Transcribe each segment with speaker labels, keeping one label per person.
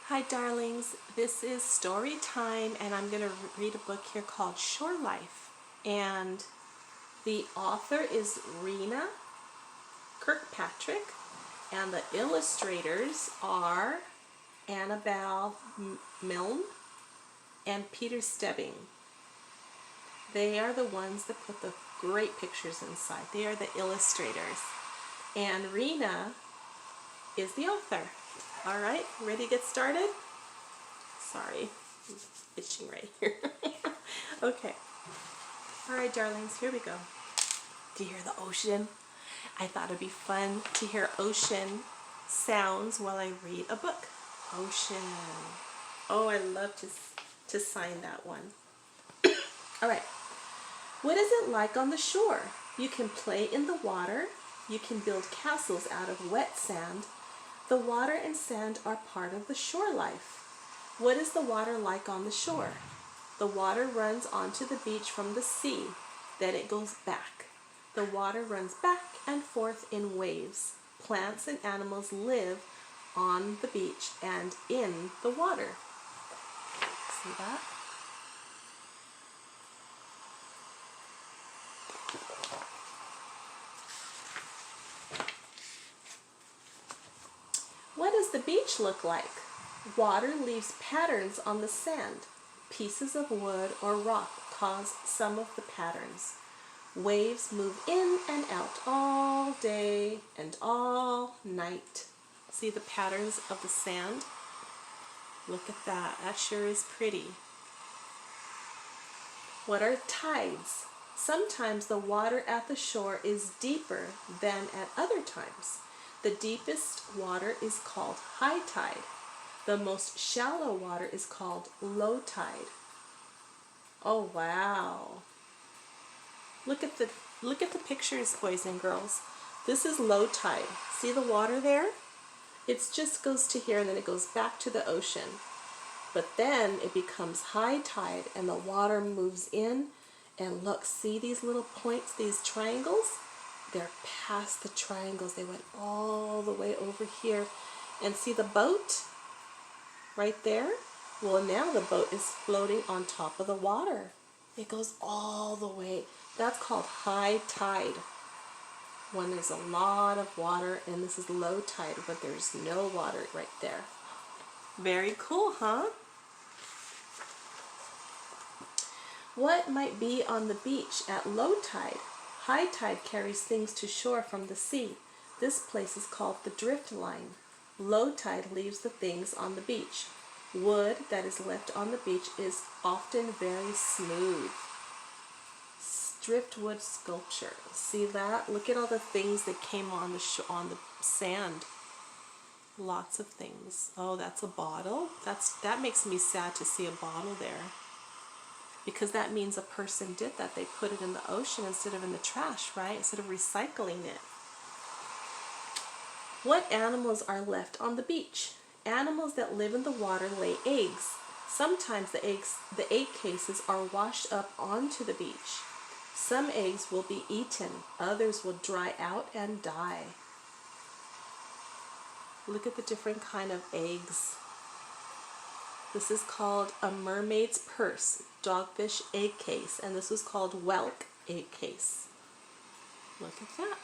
Speaker 1: Hi darlings, this is story time and I'm going to read a book here called Shore Life, and the author is Rena Kirkpatrick and the illustrators are Annabelle Milne and Peter Stebbing. They are the ones that put the great pictures inside. They are the illustrators, and Rena is the author. All right, ready to get started? Sorry, I'm itching right here. Okay. All right, darlings, here we go. Do you hear the ocean? I thought it'd be fun to hear ocean sounds while I read a book. Ocean. Oh, I love to sign that one. All right. What is it like on the shore? You can play in the water. You can build castles out of wet sand. The water and sand are part of the shore life. What is the water like on the shore? The water runs onto the beach from the sea. Then it goes back. The water runs back and forth in waves. Plants and animals live on the beach and in the water. See that? What does the beach look like? Water leaves patterns on the sand. Pieces of wood or rock cause some of the patterns. Waves move in and out all day and all night. See the patterns of the sand? Look at that. That sure is pretty. What are tides? Sometimes the water at the shore is deeper than at other times. The deepest water is called high tide. The most shallow water is called low tide. Oh, wow. Look at the pictures, boys and girls. This is low tide. See the water there? It just goes to here and then it goes back to the ocean. But then it becomes high tide and the water moves in, and look, see these little points, these triangles? They're past the triangles. They went all the way over here. And see the boat right there? Well, now the boat is floating on top of the water. It goes all the way. That's called high tide, when there's a lot of water, and this is low tide, but there's no water right there. Very cool, huh? What might be on the beach at low tide? High tide carries things to shore from the sea. This place is called the drift line. Low tide leaves the things on the beach. Wood that is left on the beach is often very smooth. Driftwood sculpture. See that? Look at all the things that came on the sand. Lots of things. Oh, that's a bottle. That makes me sad to see a bottle there, because that means a person did that. They put it in the ocean instead of in the trash, right? Instead of recycling it. What animals are left on the beach? Animals that live in the water lay eggs. Sometimes the egg cases are washed up onto the beach. Some eggs will be eaten, others will dry out and die. Look at the different kind of eggs. This is called a mermaid's purse, dogfish egg case, and this is called whelk egg case. Look at that.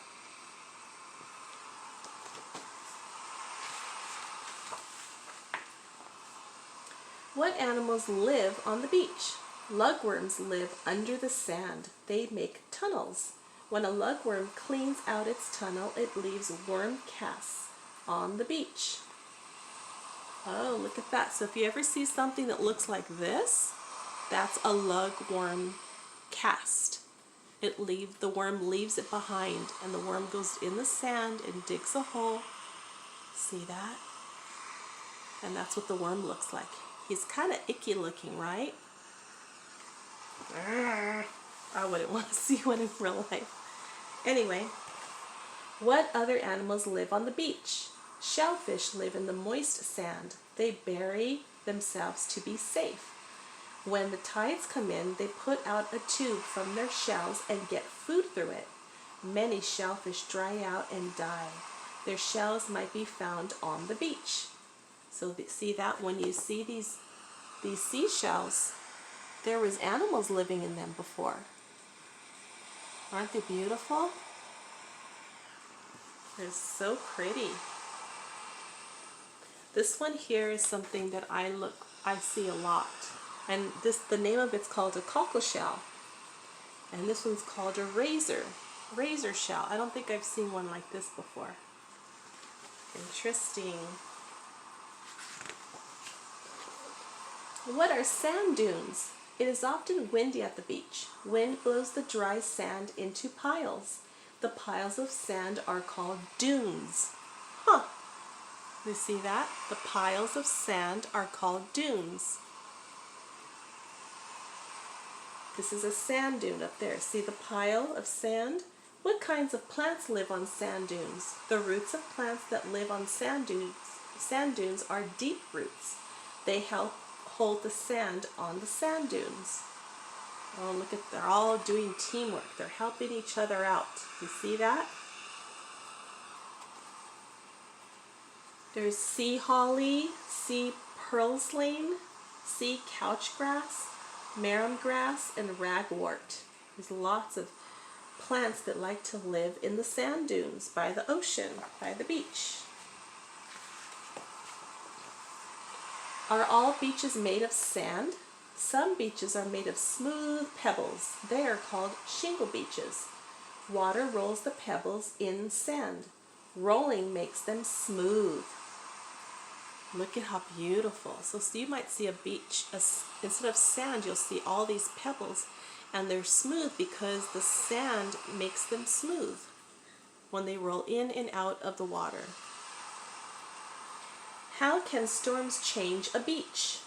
Speaker 1: What animals live on the beach? Lugworms live under the sand. They make tunnels. When a lugworm cleans out its tunnel, it leaves worm casts on the beach. Oh, look at that. So if you ever see something that looks like this, that's a lugworm cast. The worm leaves it behind, and the worm goes in the sand and digs a hole. See that? And that's what the worm looks like. He's kind of icky looking, right? I wouldn't want to see one in real life. Anyway, what other animals live on the beach? Shellfish live in the moist sand. They bury themselves to be safe. When the tides come in, they put out a tube from their shells and get food through it. Many shellfish dry out and die. Their shells might be found on the beach. So see that when you see these seashells, there was animals living in them before. Aren't they beautiful? They're so pretty. This one here is something that I see a lot. And the name of it's called a cockle shell. And this one's called a razor shell. I don't think I've seen one like this before. Interesting. What are sand dunes? It is often windy at the beach. Wind blows the dry sand into piles. The piles of sand are called dunes. Huh. You see that? The piles of sand are called dunes. This is a sand dune up there. See the pile of sand? What kinds of plants live on sand dunes? The roots of plants that live on sand dunes are deep roots. They help hold the sand on the sand dunes. Oh, look at, they're all doing teamwork. They're helping each other out. You see that? There's sea holly, sea purslane, sea couchgrass, marram grass, and ragwort. There's lots of plants that like to live in the sand dunes by the ocean, by the beach. Are all beaches made of sand? Some beaches are made of smooth pebbles. They are called shingle beaches. Water rolls the pebbles in sand. Rolling makes them smooth. Look at how beautiful. So you might see a beach, instead of sand, you'll see all these pebbles, and they're smooth because the sand makes them smooth when they roll in and out of the water. How can storms change a beach?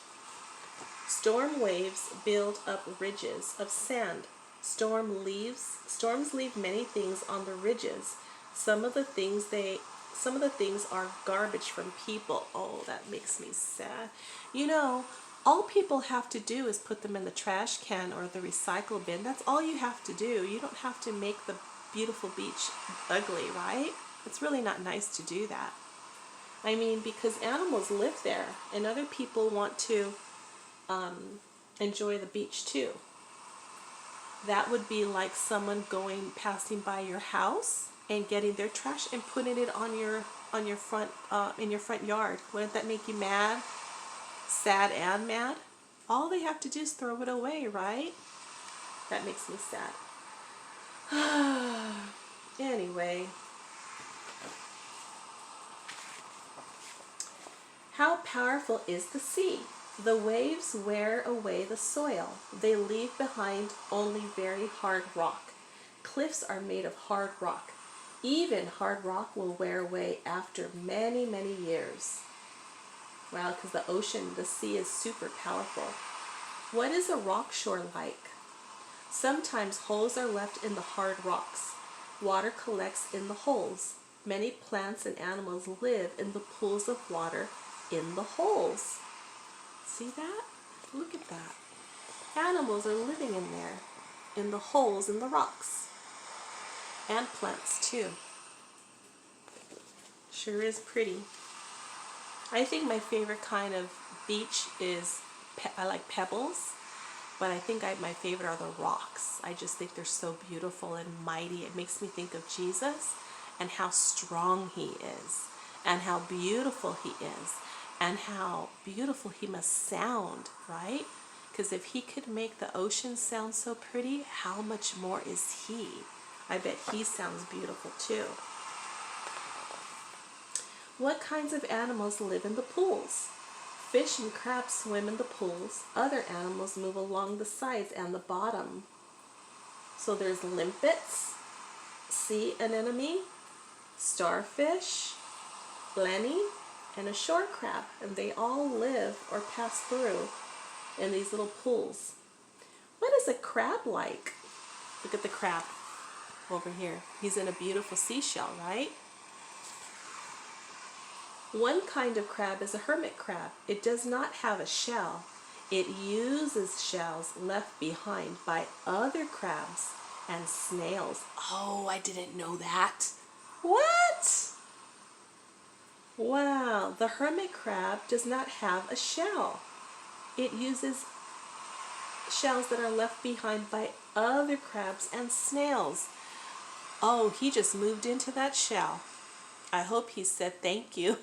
Speaker 1: Storm waves build up ridges of sand. Storms leave many things on the ridges. Some of the things are garbage from people. Oh, that makes me sad. You know, all people have to do is put them in the trash can or the recycle bin. That's all you have to do. You don't have to make the beautiful beach ugly, right? It's really not nice to do that. I mean, because animals live there and other people want to enjoy the beach too. That would be like someone passing by your house and getting their trash and putting it on your front in your front yard. Wouldn't that make you mad? Sad and mad? All they have to do is throw it away, right? That makes me sad. Anyway. How powerful is the sea? The waves wear away the soil. They leave behind only very hard rock. Cliffs are made of hard rock. Even hard rock will wear away after many, many years. Wow, because the ocean, the sea is super powerful. What is a rock shore like? Sometimes holes are left in the hard rocks. Water collects in the holes. Many plants and animals live in the pools of water in the holes. See that? Look at that. Animals are living in there, in the holes in the rocks. And plants too. Sure is pretty. I think my favorite kind of beach is, I like pebbles, but I think my favorite are the rocks. I just think they're so beautiful and mighty. It makes me think of Jesus and how strong he is, and how beautiful he is, and how beautiful he must sound, right? Because if he could make the ocean sound so pretty, how much more is he? I bet he sounds beautiful too. What kinds of animals live in the pools? Fish and crabs swim in the pools. Other animals move along the sides and the bottom. So there's limpets, sea anemone, starfish, blenny, and a shore crab, and they all live or pass through in these little pools. What is a crab like? Look at the crab over here. He's in a beautiful seashell, right? One kind of crab is a hermit crab. It does not have a shell. It uses shells left behind by other crabs and snails. Oh, I didn't know that. What? Wow, the hermit crab does not have a shell. It uses shells that are left behind by other crabs and snails. Oh, he just moved into that shell. I hope he said thank you.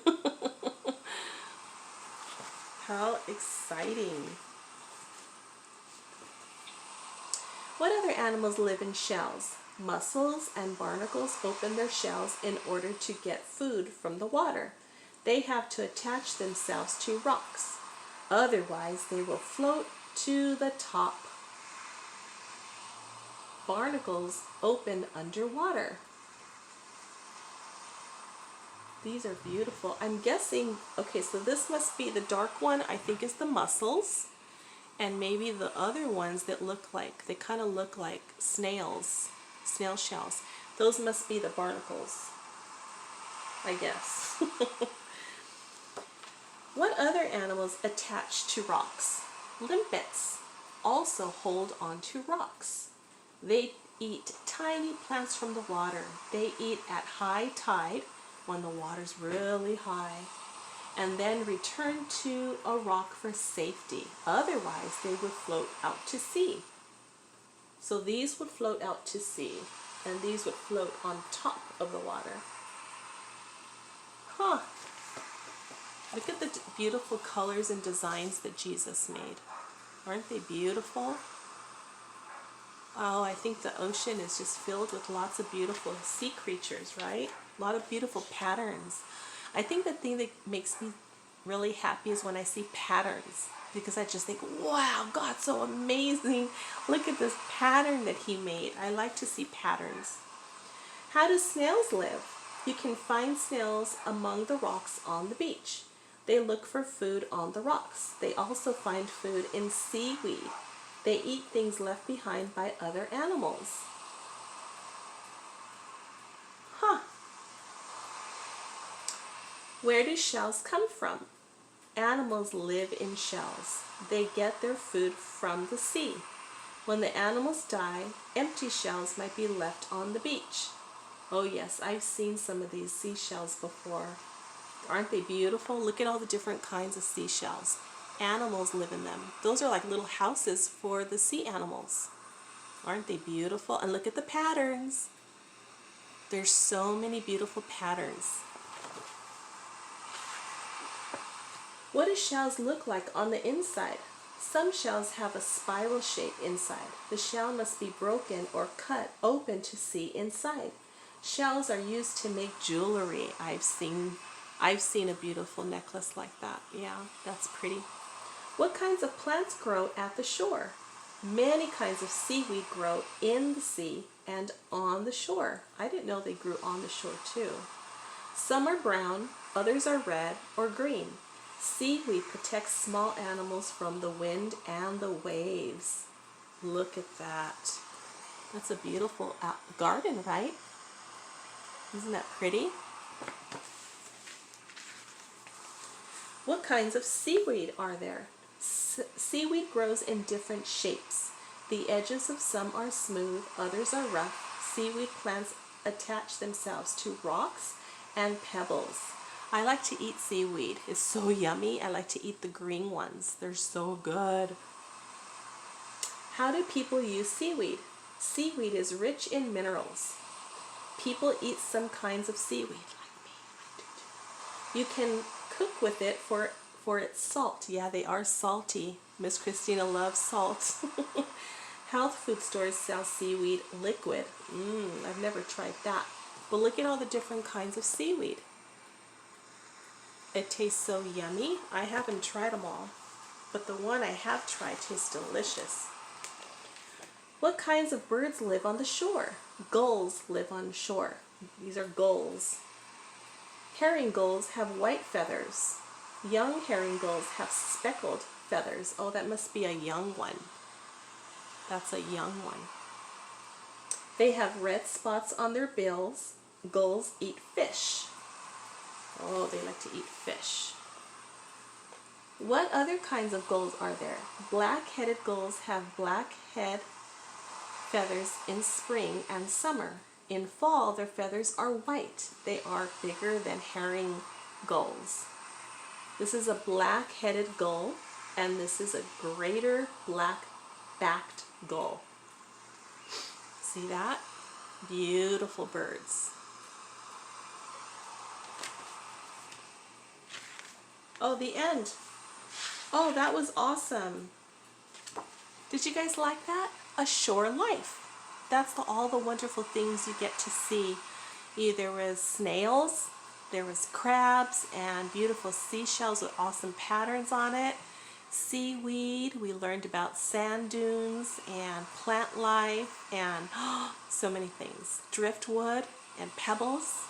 Speaker 1: How exciting. What other animals live in shells? Mussels and barnacles open their shells in order to get food from the water. They have to attach themselves to rocks. Otherwise, they will float to the top. Barnacles open underwater. These are beautiful. I'm guessing, okay, so this must be the dark one, I think is the mussels. And maybe the other ones that look like, they kind of look like snails, snail shells. Those must be the barnacles, I guess. What other animals attach to rocks? Limpets also hold onto rocks. They eat tiny plants from the water. They eat at high tide when the water's really high, and then return to a rock for safety. Otherwise, they would float out to sea. So these would float out to sea, and these would float on top of the water. Huh. Look at the beautiful colors and designs that Jesus made. Aren't they beautiful? Oh, I think the ocean is just filled with lots of beautiful sea creatures, right? A lot of beautiful patterns. I think the thing that makes me really happy is when I see patterns, because I just think, wow, God's so amazing. Look at this pattern that he made. I like to see patterns. How do snails live? You can find snails among the rocks on the beach. They look for food on the rocks. They also find food in seaweed. They eat things left behind by other animals. Huh. Where do shells come from? Animals live in shells. They get their food from the sea. When the animals die, empty shells might be left on the beach. Oh yes, I've seen some of these seashells before. Aren't they beautiful? Look at all the different kinds of seashells. Animals live in them. Those are like little houses for the sea animals. Aren't they beautiful? And look at the patterns. There's so many beautiful patterns. What do shells look like on the inside? Some shells have a spiral shape inside. The shell must be broken or cut open to see inside. Shells are used to make jewelry. I've seen a beautiful necklace like that. Yeah, that's pretty. What kinds of plants grow at the shore? Many kinds of seaweed grow in the sea and on the shore. I didn't know they grew on the shore too. Some are brown, others are red or green. Seaweed protects small animals from the wind and the waves. Look at that. That's a beautiful garden, right? Isn't that pretty? What kinds of seaweed are there? Seaweed grows in different shapes. The edges of some are smooth, others are rough. Seaweed plants attach themselves to rocks and pebbles. I like to eat seaweed. It's so yummy. I like to eat the green ones. They're so good. How do people use seaweed? Seaweed is rich in minerals. People eat some kinds of seaweed, like me. You can cook with it for its salt. Yeah, they are salty. Miss Christina loves salt. Health food stores sell seaweed liquid. I've never tried that. But look at all the different kinds of seaweed. It tastes so yummy. I haven't tried them all, but the one I have tried tastes delicious. What kinds of birds live on the shore? Gulls live on shore. These are gulls. Herring gulls have white feathers. Young herring gulls have speckled feathers. Oh, that must be a young one. That's a young one. They have red spots on their bills. Gulls eat fish. Oh, they like to eat fish. What other kinds of gulls are there? Black-headed gulls have black head feathers in spring and summer. In fall, their feathers are white. They are bigger than herring gulls. This is a black-headed gull, and this is a greater black-backed gull. See that? Beautiful birds. Oh, the end. Oh, that was awesome. Did you guys like that? A shore life. That's all the wonderful things you get to see. There was snails, there was crabs, and beautiful seashells with awesome patterns on it. Seaweed, we learned about sand dunes and plant life and so many things. Driftwood and pebbles.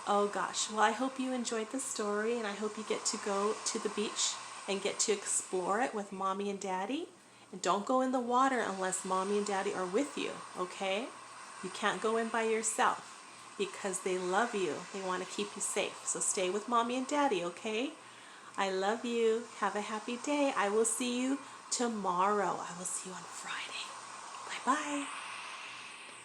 Speaker 1: Oh gosh, well I hope you enjoyed the story, and I hope you get to go to the beach and get to explore it with Mommy and Daddy. And don't go in the water unless Mommy and Daddy are with you, okay? You can't go in by yourself because they love you. They want to keep you safe. So stay with Mommy and Daddy, okay? I love you. Have a happy day. I will see you tomorrow. I will see you on Friday. Bye-bye.